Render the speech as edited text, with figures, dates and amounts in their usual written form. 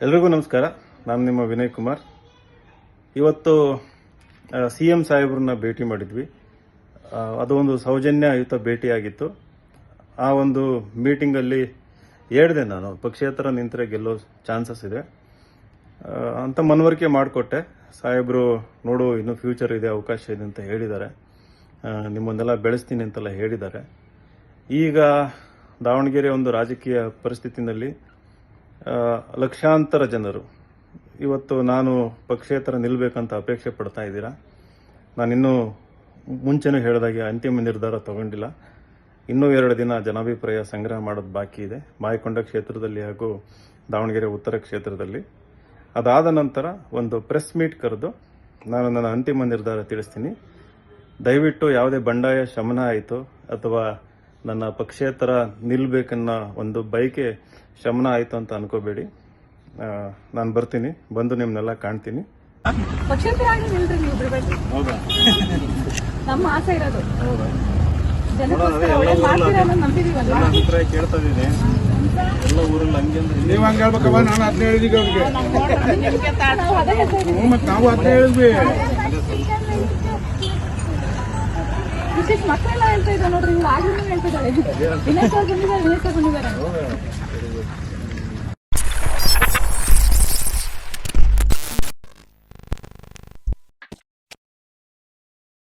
ಎಲ್ರಿಗೂ ನಮಸ್ಕಾರ. ನಾನು ನಿಮ್ಮ ವಿನಯ್ ಕುಮಾರ್. ಇವತ್ತು CM ಸಾಹೇಬ್ರನ್ನ ಭೇಟಿ ಮಾಡಿದ್ವಿ. ಅದು ಒಂದು ಸೌಜನ್ಯಯುತ ಭೇಟಿಯಾಗಿತ್ತು. ಆ ಒಂದು ಮೀಟಿಂಗಲ್ಲಿ ಹೇಳಿದೆ, ನಾನು ಪಕ್ಷೇತರ ನಿಂತರೆ ಗೆಲ್ಲೋ ಚಾನ್ಸಸ್ ಇದೆ ಅಂತ ಮನವರಿಕೆ ಮಾಡಿಕೊಟ್ಟೆ. ಸಾಹೇಬರು ನೋಡು, ಇನ್ನೂ ಫ್ಯೂಚರ್ ಇದೆ, ಅವಕಾಶ ಇದೆ ಅಂತ ಹೇಳಿದ್ದಾರೆ. ನಿಮ್ಮನ್ನೆಲ್ಲ ಬೆಳೆಸ್ತೀನಿ ಅಂತೆಲ್ಲ ಹೇಳಿದ್ದಾರೆ. ಈಗ ದಾವಣಗೆರೆ ಒಂದು ರಾಜಕೀಯ ಪರಿಸ್ಥಿತಿನಲ್ಲಿ ಲಕ್ಷಾಂತರ ಜನರು ಇವತ್ತು ನಾನು ಪಕ್ಷೇತರ ನಿಲ್ಲಬೇಕಂತ ಅಪೇಕ್ಷೆ ಪಡ್ತಾ ಇದ್ದೀರಾ. ನಾನಿನ್ನೂ ಮುಂಚೆನೂ ಹೇಳಿದಾಗೆ ಅಂತಿಮ ನಿರ್ಧಾರ ತಗೊಂಡಿಲ್ಲ. ಇನ್ನೂ 2 ದಿನ ಜನಾಭಿಪ್ರಾಯ ಸಂಗ್ರಹ ಮಾಡೋದು ಬಾಕಿ ಇದೆ, ಮಾಯಕೊಂಡ ಕ್ಷೇತ್ರದಲ್ಲಿ ಹಾಗೂ ದಾವಣಗೆರೆ ಉತ್ತರ ಕ್ಷೇತ್ರದಲ್ಲಿ. ಅದಾದ ನಂತರ ಒಂದು ಪ್ರೆಸ್ ಮೀಟ್ ಕರೆದು ನಾನು ನನ್ನ ಅಂತಿಮ ನಿರ್ಧಾರ ತಿಳಿಸ್ತೀನಿ. ದಯವಿಟ್ಟು ಯಾವುದೇ ಬಂಡಾಯ ಶಮನ ಆಯಿತು ಅಥವಾ ನನ್ನ ಪಕ್ಷೇತರ ನಿಲ್ಬೇಕನ್ನ ಒಂದು ಬಯಕೆ ಶಮನ ಆಯಿತು ಅಂತ ಅನ್ಕೋಬೇಡಿ. ನಾನು ಬರ್ತೀನಿ, ಬಂದು ನಿಮ್ಮನ್ನೆಲ್ಲ ಕಾಣ್ತೀನಿ. ಪಕ್ಷೇತರ ಆಗಿ ನಿಲ್ರಿ ನೀವು, ಬಿಡಬೇಡಿ. ನಮ್ಮ ಆಸೆ ಇರೋದು ಜನಕ್ಕೋಸ್ಕರ ಒಳ್ಳೇದು ಮಾಡ್ತೀರಾ ಅನ್ನೋದು ನಂಬಿದೀವಲ್ಲ. ಅಭಿಪ್ರಾಯ ಕೇಳ್ತಾ ಇದ್ದೀನಿ. ಎಲ್ಲ ಊರಲ್ಲಿ ಹಂಗೆ ಅಂದ್ರೆ ನೀವು ಹಂಗೆ ಹೇಳ್ಬೇಕವ. ನಾನು ಅದನ್ನ ಹೇಳಿದೀವಿ ಅವ್ರಿಗೆ. ನಾವು ಅದೇ ಹೇಳ್ತಾ ಇದೀವಿ. ಮತ್ತೆ ನಾವು ಅದನ್ನ ಹೇಳಿದ್ವಿ. ವಿಶೇಷ ಮಕ್ಕಳೆಲ್ಲ ಹೇಳ್ತಾ ಇದ್ದಾರೆ ನೋಡ್ರಿ, ನೀವು ಆಗಿನ ಹೇಳ್ತಿದ್ದಾರೆ. ವಿನಯ್ ಸರ್ ಬಂದಿದ್ದಾರೆ, ವಿನಯ್ ಸರ್ ಬಂದಿದ್ದಾರೆ.